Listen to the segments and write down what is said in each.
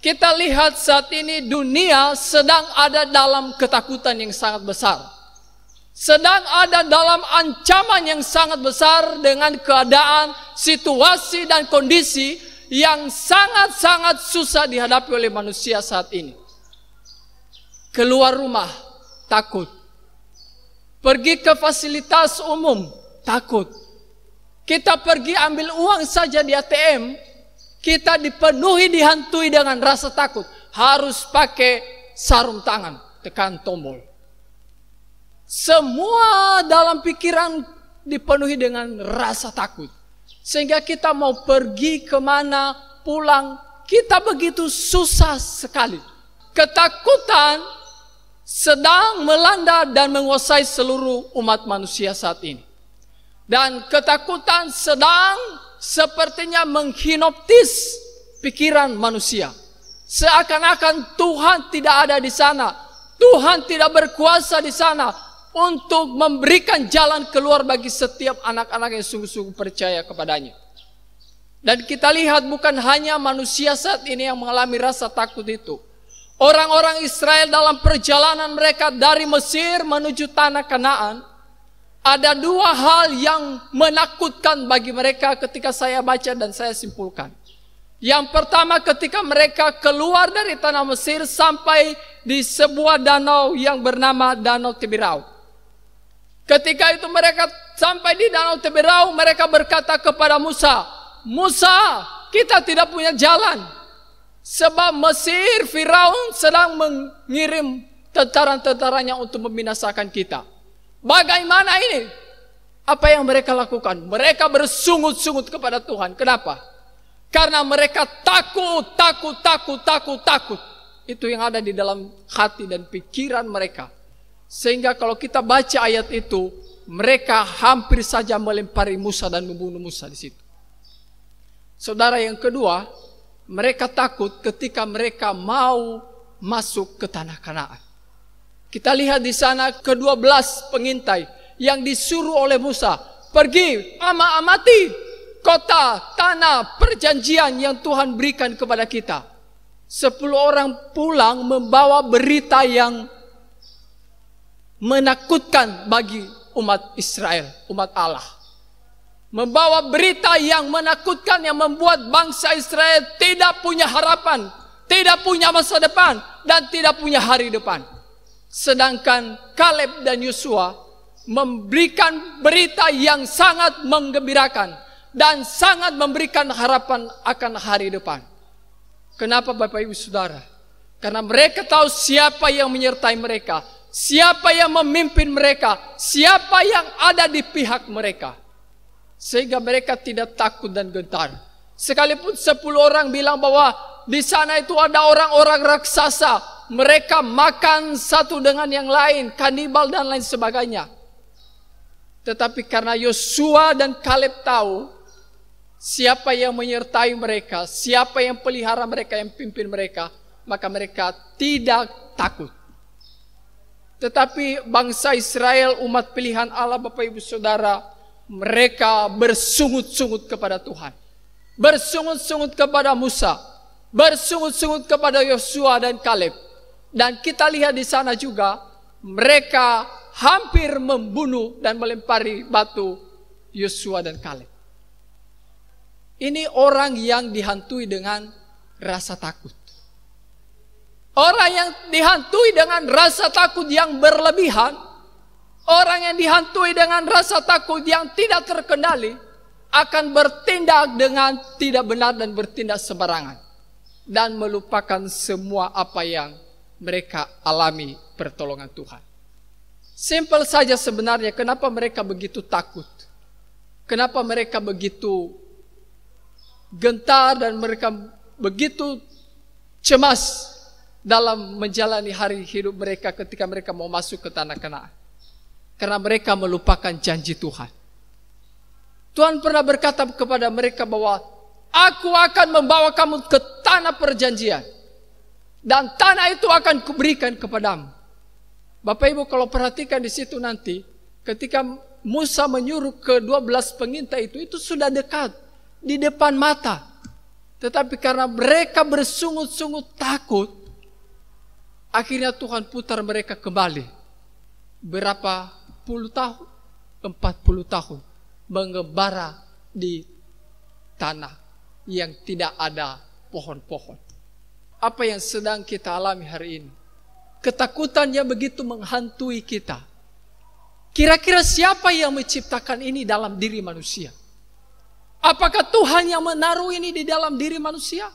Kita lihat saat ini dunia sedang ada dalam ketakutan yang sangat besar. Sedang ada dalam ancaman yang sangat besar dengan keadaan, situasi dan kondisi yang sangat-sangat susah dihadapi oleh manusia saat ini. Keluar rumah, takut. Pergi ke fasilitas umum, takut. Kita pergi ambil uang saja di ATM, kita dipenuhi, dihantui dengan rasa takut. Harus pakai sarung tangan, tekan tombol. Semua dalam pikiran dipenuhi dengan rasa takut. Sehingga kita mau pergi kemana, pulang, kita begitu susah sekali. Ketakutan sedang melanda dan menguasai seluruh umat manusia saat ini. Dan ketakutan sedang sepertinya menghinoptis pikiran manusia. Seakan-akan Tuhan tidak ada di sana. Tuhan tidak berkuasa di sana untuk memberikan jalan keluar bagi setiap anak-anak yang sungguh-sungguh percaya kepadanya. Dan kita lihat bukan hanya manusia saat ini yang mengalami rasa takut itu. Orang-orang Israel dalam perjalanan mereka dari Mesir menuju tanah Kanaan, ada dua hal yang menakutkan bagi mereka ketika saya baca dan saya simpulkan. Yang pertama, ketika mereka keluar dari tanah Mesir sampai di sebuah danau yang bernama Danau Teberau. Ketika itu mereka sampai di Danau Teberau, mereka berkata kepada Musa, "Musa, kita tidak punya jalan. Sebab Mesir, Firaun sedang mengirim tentara-tentaranya untuk membinasakan kita. Bagaimana ini?" Apa yang mereka lakukan? Mereka bersungut-sungut kepada Tuhan. Kenapa? Karena mereka takut. Itu yang ada di dalam hati dan pikiran mereka. Sehingga kalau kita baca ayat itu, mereka hampir saja melempari Musa dan membunuh Musa di situ. Saudara, yang kedua, mereka takut ketika mereka mau masuk ke tanah Kanaan. Kita lihat di sana ke-12 pengintai yang disuruh oleh Musa, pergi amati kota, tanah perjanjian yang Tuhan berikan kepada kita. 10 orang pulang membawa berita yang menakutkan bagi umat Israel, umat Allah. Membawa berita yang menakutkan yang membuat bangsa Israel tidak punya harapan, tidak punya masa depan, dan tidak punya hari depan. Sedangkan Kaleb dan Yosua memberikan berita yang sangat menggembirakan dan sangat memberikan harapan akan hari depan. Kenapa Bapak Ibu Saudara? Karena mereka tahu siapa yang menyertai mereka, siapa yang memimpin mereka, siapa yang ada di pihak mereka. Sehingga mereka tidak takut dan gentar. Sekalipun 10 orang bilang bahwa di sana itu ada orang-orang raksasa, mereka makan satu dengan yang lain, kanibal dan lain sebagainya. Tetapi karena Yosua dan Kaleb tahu siapa yang menyertai mereka, siapa yang pelihara mereka, yang pimpin mereka, maka mereka tidak takut. Tetapi bangsa Israel, umat pilihan Allah, Bapak Ibu Saudara, mereka bersungut-sungut kepada Tuhan, bersungut-sungut kepada Musa, bersungut-sungut kepada Yosua dan Kaleb. Dan kita lihat di sana juga mereka hampir membunuh dan melempari batu Yosua dan Kaleb. Ini orang yang dihantui dengan rasa takut. Orang yang dihantui dengan rasa takut yang berlebihan, orang yang dihantui dengan rasa takut yang tidak terkendali, akan bertindak dengan tidak benar dan bertindak sembarangan. Dan melupakan semua apa yang mereka alami pertolongan Tuhan. Simpel saja sebenarnya kenapa mereka begitu takut. Kenapa mereka begitu gentar dan mereka begitu cemas dalam menjalani hari hidup mereka ketika mereka mau masuk ke tanah Kanaan. Karena mereka melupakan janji Tuhan. Tuhan pernah berkata kepada mereka bahwa aku akan membawa kamu ke tanah perjanjian. Dan tanah itu akan kuberikan kepadamu. Bapak Ibu kalau perhatikan di situ nanti, ketika Musa menyuruh ke-12 pengintai itu sudah dekat. Di depan mata. Tetapi karena mereka bersungut-sungut takut, akhirnya Tuhan putar mereka kembali. Berapa puluh tahun? 40 tahun. Mengembara di tanah yang tidak ada pohon-pohon. Apa yang sedang kita alami hari ini? Ketakutan yang begitu menghantui kita. Kira-kira siapa yang menciptakan ini dalam diri manusia? Apakah Tuhan yang menaruh ini di dalam diri manusia?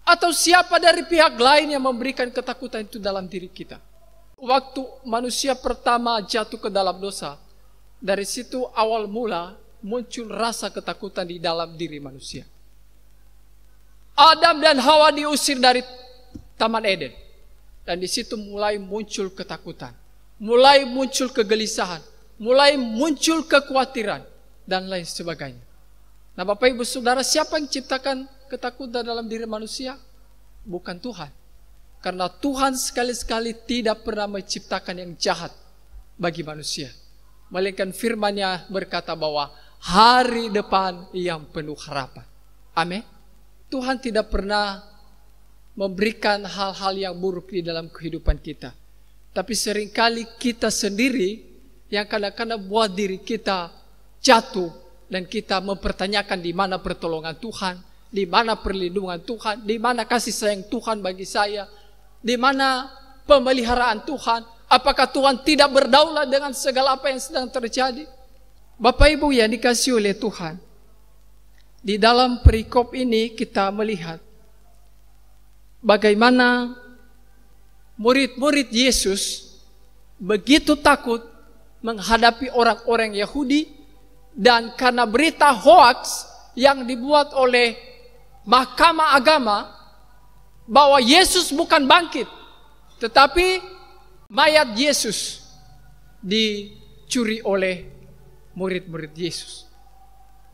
Atau siapa dari pihak lain yang memberikan ketakutan itu dalam diri kita? Waktu manusia pertama jatuh ke dalam dosa, dari situ awal mula muncul rasa ketakutan di dalam diri manusia. Adam dan Hawa diusir dari Taman Eden. Dan di situ mulai muncul ketakutan. Mulai muncul kegelisahan. Mulai muncul kekhawatiran. Dan lain sebagainya. Nah Bapak Ibu Saudara, siapa yang ciptakan ketakutan dalam diri manusia? Bukan Tuhan. Karena Tuhan sekali-sekali tidak pernah menciptakan yang jahat bagi manusia. Melainkan firman-Nya berkata bahwa hari depan yang penuh harapan. Amin. Tuhan tidak pernah memberikan hal-hal yang buruk di dalam kehidupan kita. Tapi seringkali kita sendiri yang kadang-kadang buat diri kita jatuh. Dan kita mempertanyakan di mana pertolongan Tuhan, di mana perlindungan Tuhan, di mana kasih sayang Tuhan bagi saya, di mana pemeliharaan Tuhan. Apakah Tuhan tidak berdaulat dengan segala apa yang sedang terjadi? Bapak Ibu yang dikasihi oleh Tuhan, di dalam perikop ini kita melihat bagaimana murid-murid Yesus begitu takut menghadapi orang-orang Yahudi. Dan karena berita hoaks yang dibuat oleh mahkamah agama bahwa Yesus bukan bangkit, tetapi mayat Yesus dicuri oleh murid-murid Yesus.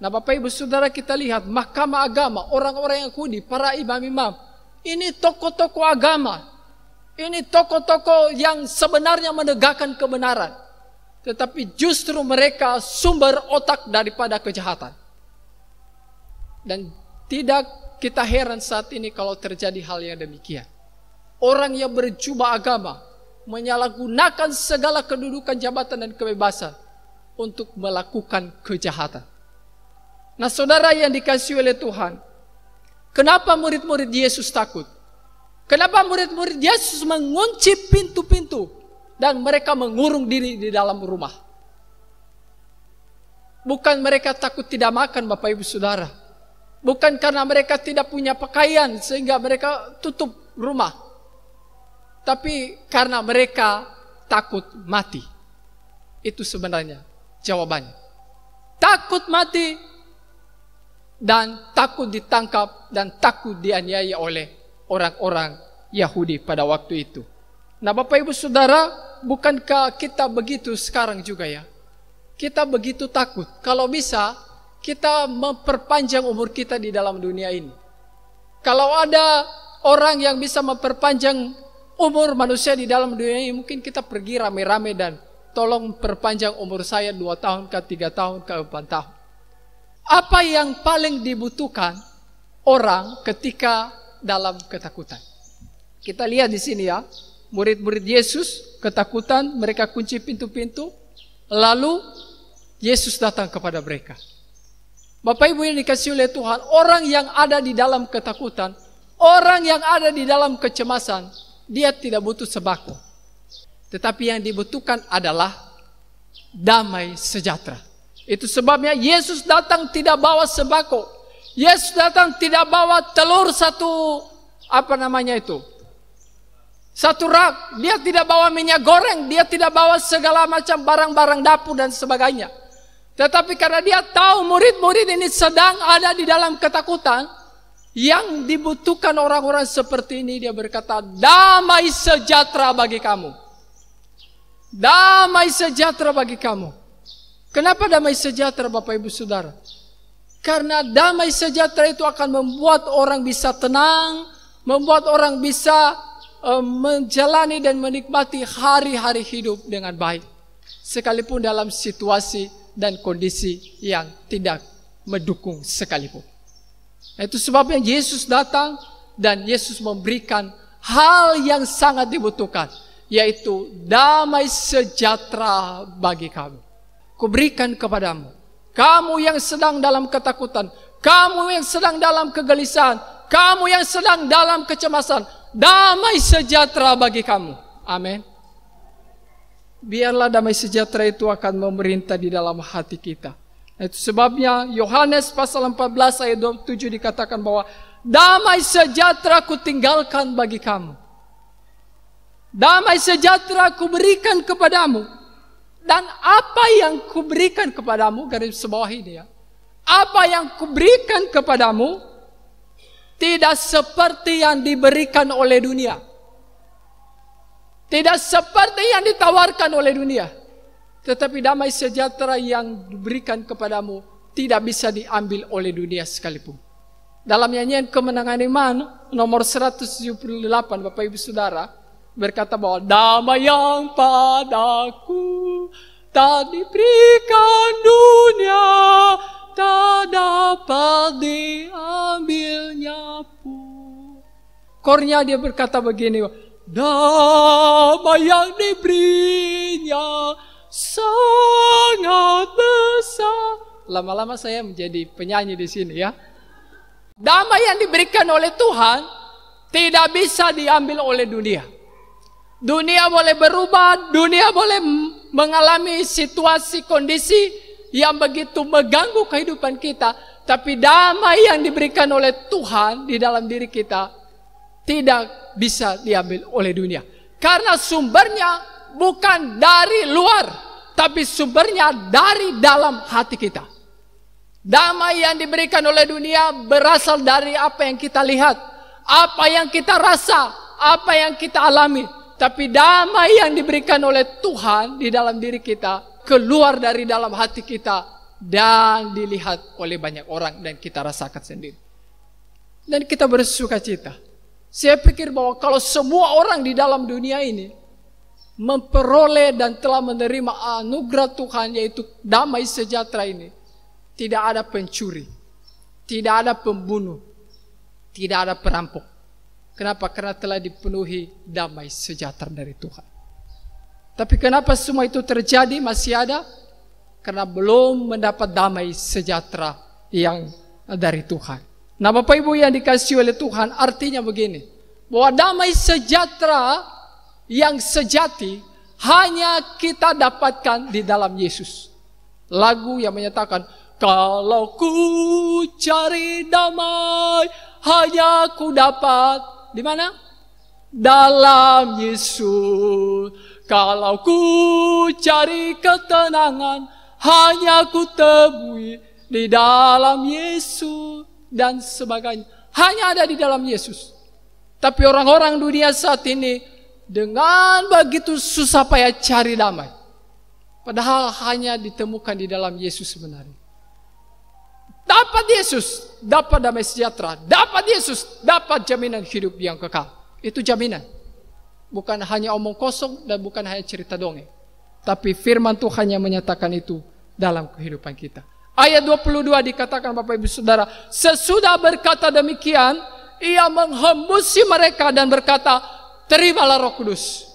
Nah Bapak Ibu Saudara, kita lihat mahkamah agama, orang-orang Yahudi, para imam-imam, ini tokoh-tokoh agama, ini tokoh-tokoh yang sebenarnya menegakkan kebenaran. Tetapi justru mereka sumber otak daripada kejahatan. Dan tidak kita heran saat ini kalau terjadi hal yang demikian. Orang yang berjubah agama menyalahgunakan segala kedudukan, jabatan dan kebebasan untuk melakukan kejahatan. Nah saudara yang dikasihi oleh Tuhan, kenapa murid-murid Yesus takut? Kenapa murid-murid Yesus mengunci pintu-pintu? Dan mereka mengurung diri di dalam rumah. Bukan mereka takut tidak makan Bapak Ibu Saudara. Bukan karena mereka tidak punya pakaian sehingga mereka tutup rumah. Tapi karena mereka takut mati. Itu sebenarnya jawabannya. Takut mati dan takut ditangkap dan takut dianiaya oleh orang-orang Yahudi pada waktu itu. Nah Bapak Ibu Saudara, bukankah kita begitu sekarang juga ya? Kita begitu takut. Kalau bisa, kita memperpanjang umur kita di dalam dunia ini. Kalau ada orang yang bisa memperpanjang umur manusia di dalam dunia ini, mungkin kita pergi rame-rame dan tolong perpanjang umur saya 2 tahun ke 3 tahun ke 4 tahun. Apa yang paling dibutuhkan orang ketika dalam ketakutan? Kita lihat di sini ya. Murid-murid Yesus ketakutan, mereka kunci pintu-pintu. Lalu Yesus datang kepada mereka. Bapak Ibu yang dikasihi oleh Tuhan, orang yang ada di dalam ketakutan, orang yang ada di dalam kecemasan, dia tidak butuh sembako. Tetapi yang dibutuhkan adalah damai sejahtera. Itu sebabnya Yesus datang tidak bawa sembako. Yesus datang tidak bawa telur satu rak, dia tidak bawa minyak goreng, dia tidak bawa segala macam barang-barang dapur dan sebagainya. Tetapi karena dia tahu murid-murid ini sedang ada di dalam ketakutan, yang dibutuhkan orang-orang seperti ini, dia berkata, damai sejahtera bagi kamu. Damai sejahtera bagi kamu. Kenapa damai sejahtera Bapak Ibu Saudara? Karena damai sejahtera itu akan membuat orang bisa tenang, membuat orang bisa menjalani dan menikmati hari-hari hidup dengan baik. Sekalipun dalam situasi dan kondisi yang tidak mendukung sekalipun. Itu sebabnya Yesus datang dan Yesus memberikan hal yang sangat dibutuhkan, yaitu damai sejahtera bagi kamu. Kuberikan kepadamu, kamu yang sedang dalam ketakutan, kamu yang sedang dalam kegelisahan, kamu yang sedang dalam kecemasan, damai sejahtera bagi kamu. Amin. Biarlah damai sejahtera itu akan memerintah di dalam hati kita. Itu sebabnya Yohanes pasal 14 ayat 27 dikatakan bahwa damai sejahtera ku tinggalkan bagi kamu. Damai sejahtera ku berikan kepadamu. Dan apa yang ku berikan kepadamu, garis bawah ini ya. Apa yang ku berikan kepadamu tidak seperti yang diberikan oleh dunia. Tidak seperti yang ditawarkan oleh dunia. Tetapi damai sejahtera yang diberikan kepadamu tidak bisa diambil oleh dunia sekalipun. Dalam nyanyian Kemenangan Iman nomor 178 Bapak Ibu Saudara berkata bahwa damai yang padaku tak diberikan dunia, tak dapat diambilnya pun. Kornya dia berkata begini, damai yang diberinya sangat besar. Lama-lama saya menjadi penyanyi di sini ya. Damai yang diberikan oleh Tuhan tidak bisa diambil oleh dunia. Dunia boleh berubah, dunia boleh mengalami situasi kondisi yang begitu mengganggu kehidupan kita, tapi damai yang diberikan oleh Tuhan di dalam diri kita tidak bisa diambil oleh dunia. Karena sumbernya bukan dari luar, tapi sumbernya dari dalam hati kita. Damai yang diberikan oleh dunia berasal dari apa yang kita lihat, apa yang kita rasa, apa yang kita alami. Tapi damai yang diberikan oleh Tuhan di dalam diri kita keluar dari dalam hati kita dan dilihat oleh banyak orang dan kita rasakan sendiri. Dan kita bersuka cita. Saya pikir bahwa kalau semua orang di dalam dunia ini memperoleh dan telah menerima anugerah Tuhan, yaitu damai sejahtera ini, tidak ada pencuri, tidak ada pembunuh, tidak ada perampok. Kenapa? Karena telah dipenuhi damai sejahtera dari Tuhan. Tapi kenapa semua itu terjadi masih ada? Karena belum mendapat damai sejahtera yang dari Tuhan. Nah Bapak Ibu yang dikasihi oleh Tuhan, artinya begini, bahwa damai sejahtera yang sejati hanya kita dapatkan di dalam Yesus. Lagu yang menyatakan, kalau ku cari damai, hanya ku dapat di mana? Dalam Yesus. Kalau ku cari ketenangan, hanya ku temui di dalam Yesus dan sebagainya. Hanya ada di dalam Yesus. Tapi orang-orang dunia saat ini dengan begitu susah payah cari damai. Padahal hanya ditemukan di dalam Yesus sebenarnya. Dapat Yesus, dapat damai sejahtera. Dapat Yesus, dapat jaminan hidup yang kekal. Itu jaminan. Bukan hanya omong kosong dan bukan hanya cerita dongeng. Tapi firman Tuhan yang menyatakan itu dalam kehidupan kita. Ayat 22 dikatakan Bapak Ibu Saudara, sesudah berkata demikian, ia menghembusi mereka dan berkata, terimalah Roh Kudus.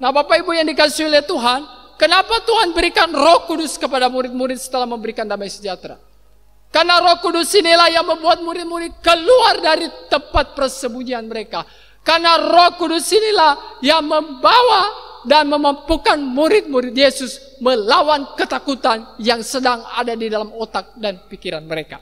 Nah Bapak Ibu yang dikasihi oleh Tuhan, kenapa Tuhan berikan Roh Kudus kepada murid-murid setelah memberikan damai sejahtera? Karena Roh Kudus inilah yang membuat murid-murid keluar dari tempat persembunyian mereka. Karena Roh Kudus inilah yang membawa dan memampukan murid-murid Yesus melawan ketakutan yang sedang ada di dalam otak dan pikiran mereka.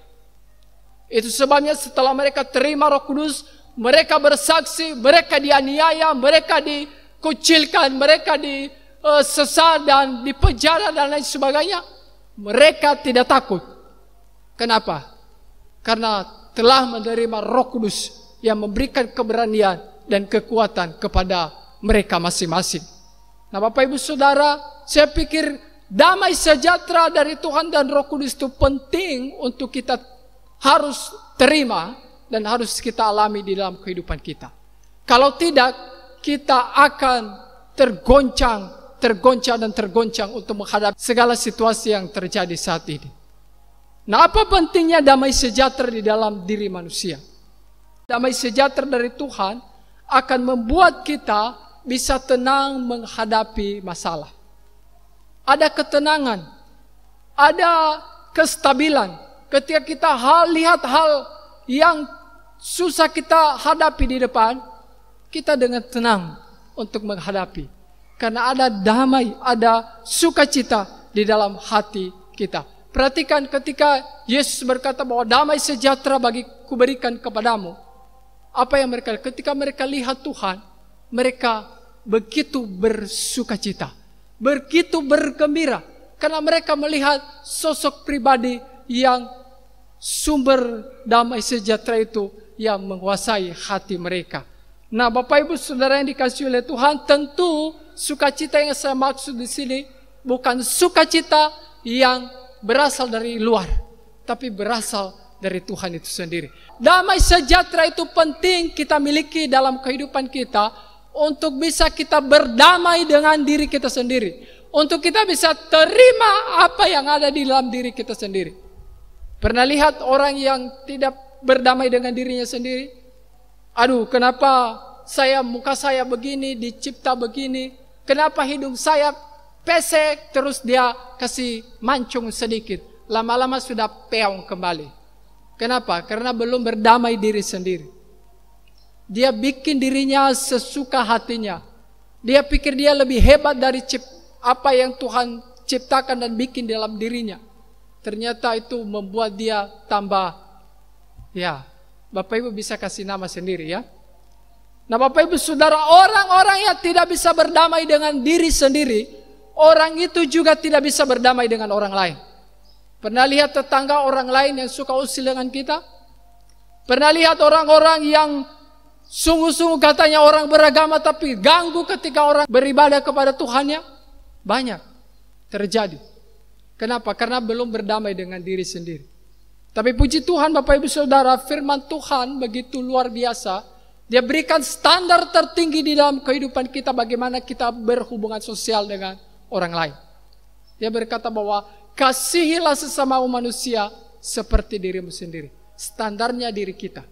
Itu sebabnya setelah mereka terima Roh Kudus, mereka bersaksi, mereka dianiaya, mereka dikucilkan, mereka disesat dan dipenjara dan lain sebagainya. Mereka tidak takut. Kenapa? Karena telah menerima Roh Kudus yang memberikan keberanian dan kekuatan kepada mereka masing-masing. Nah Bapak Ibu Saudara, saya pikir damai sejahtera dari Tuhan dan Roh Kudus itu penting untuk kita harus terima dan harus kita alami di dalam kehidupan kita. Kalau tidak, kita akan tergoncang dan tergoncang untuk menghadapi segala situasi yang terjadi saat ini. Nah, apa pentingnya damai sejahtera di dalam diri manusia? Damai sejahtera dari Tuhan akan membuat kita bisa tenang menghadapi masalah. Ada ketenangan, ada kestabilan. Ketika kita lihat hal yang susah kita hadapi di depan, kita dengan tenang untuk menghadapi. Karena ada damai, ada sukacita di dalam hati kita. Perhatikan ketika Yesus berkata bahwa damai sejahtera bagi kuberikan kepadamu. Apa yang mereka, ketika mereka lihat Tuhan, mereka begitu bersukacita, begitu bergembira. Karena mereka melihat sosok pribadi yang sumber damai sejahtera itu yang menguasai hati mereka. Nah, Bapak Ibu Saudara yang dikasihi oleh Tuhan, tentu sukacita yang saya maksud di sini bukan sukacita yang berasal dari luar, tapi berasal dari Tuhan itu sendiri. Damai sejahtera itu penting kita miliki dalam kehidupan kita untuk bisa kita berdamai dengan diri kita sendiri, untuk kita bisa terima apa yang ada di dalam diri kita sendiri. Pernah lihat orang yang tidak berdamai dengan dirinya sendiri? Aduh, kenapa muka saya begini, dicipta begini? Kenapa hidung saya pesek? Terus dia kasih mancung sedikit. Lama-lama sudah peong kembali. Kenapa? Karena belum berdamai diri sendiri. Dia bikin dirinya sesuka hatinya. Dia pikir dia lebih hebat dari apa yang Tuhan ciptakan dan bikin dalam dirinya. Ternyata itu membuat dia tambah, ya, Bapak Ibu bisa kasih nama sendiri ya. Nah, Bapak Ibu Saudara, orang-orang yang tidak bisa berdamai dengan diri sendiri, orang itu juga tidak bisa berdamai dengan orang lain. Pernah lihat tetangga orang lain yang suka usil dengan kita? Pernah lihat orang-orang yang sungguh-sungguh katanya orang beragama tapi ganggu ketika orang beribadah kepada Tuhannya? Banyak terjadi. Kenapa? Karena belum berdamai dengan diri sendiri. Tapi puji Tuhan Bapak Ibu Saudara, firman Tuhan begitu luar biasa. Dia berikan standar tertinggi di dalam kehidupan kita bagaimana kita berhubungan sosial dengan orang lain. Dia berkata bahwa kasihilah sesama manusia seperti dirimu sendiri. Standarnya diri kita.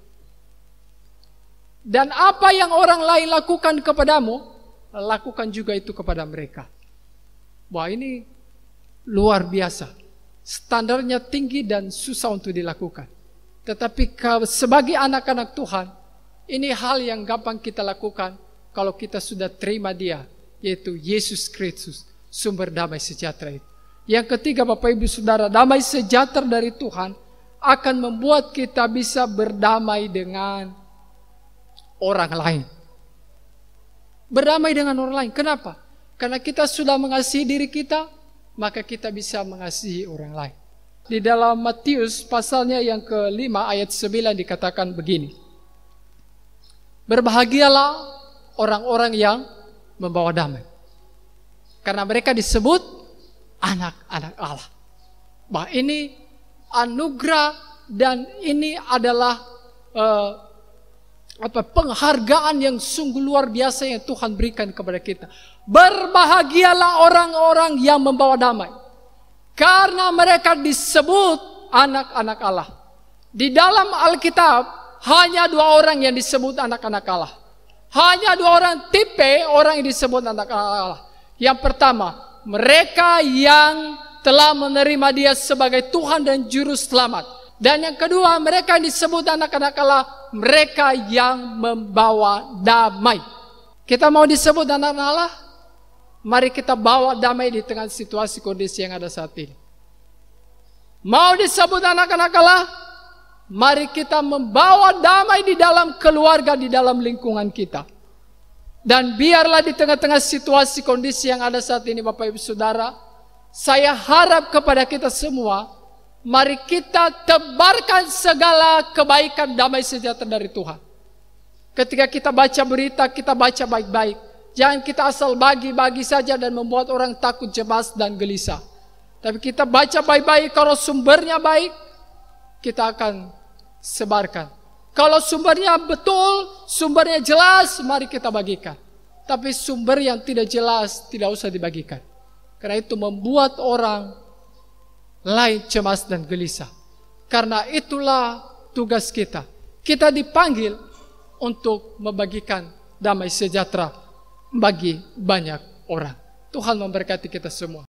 Dan apa yang orang lain lakukan kepadamu, lakukan juga itu kepada mereka. Wah, ini luar biasa. Standarnya tinggi dan susah untuk dilakukan. Tetapi sebagai anak-anak Tuhan, ini hal yang gampang kita lakukan kalau kita sudah terima Dia, yaitu Yesus Kristus, sumber damai sejahtera itu. Yang ketiga Bapak Ibu Saudara, damai sejahtera dari Tuhan akan membuat kita bisa berdamai dengan orang lain. Berdamai dengan orang lain. Kenapa? Karena kita sudah mengasihi diri kita, maka kita bisa mengasihi orang lain. Di dalam Matius pasalnya yang ke-5 ayat 9 dikatakan begini. Berbahagialah orang-orang yang membawa damai, karena mereka disebut anak-anak Allah. Bah, ini anugerah dan ini adalah penghargaan yang sungguh luar biasa yang Tuhan berikan kepada kita. Berbahagialah orang-orang yang membawa damai, karena mereka disebut anak-anak Allah. Di dalam Alkitab hanya 2 orang yang disebut anak-anak Allah. Hanya 2 orang tipe orang yang disebut anak-anak Allah. Yang pertama, mereka yang telah menerima Dia sebagai Tuhan dan Juru Selamat. Dan yang kedua, mereka yang disebut anak-anak Allah, mereka yang membawa damai. Kita mau disebut anak-anak Allah? Mari kita bawa damai di tengah situasi kondisi yang ada saat ini. Mau disebut anak-anak Allah? Mari kita membawa damai di dalam keluarga, di dalam lingkungan kita. Dan biarlah di tengah-tengah situasi kondisi yang ada saat ini Bapak Ibu Saudara, saya harap kepada kita semua, mari kita tebarkan segala kebaikan damai sejahtera dari Tuhan. Ketika kita baca berita, kita baca baik-baik. Jangan kita asal bagi-bagi saja dan membuat orang takut, cemas dan gelisah. Tapi kita baca baik-baik, kalau sumbernya baik, kita akan sebarkan. Kalau sumbernya betul, sumbernya jelas, mari kita bagikan. Tapi sumber yang tidak jelas, tidak usah dibagikan. Karena itu membuat orang lain cemas dan gelisah. Karena itulah tugas kita. Kita dipanggil untuk membagikan damai sejahtera bagi banyak orang. Tuhan memberkati kita semua.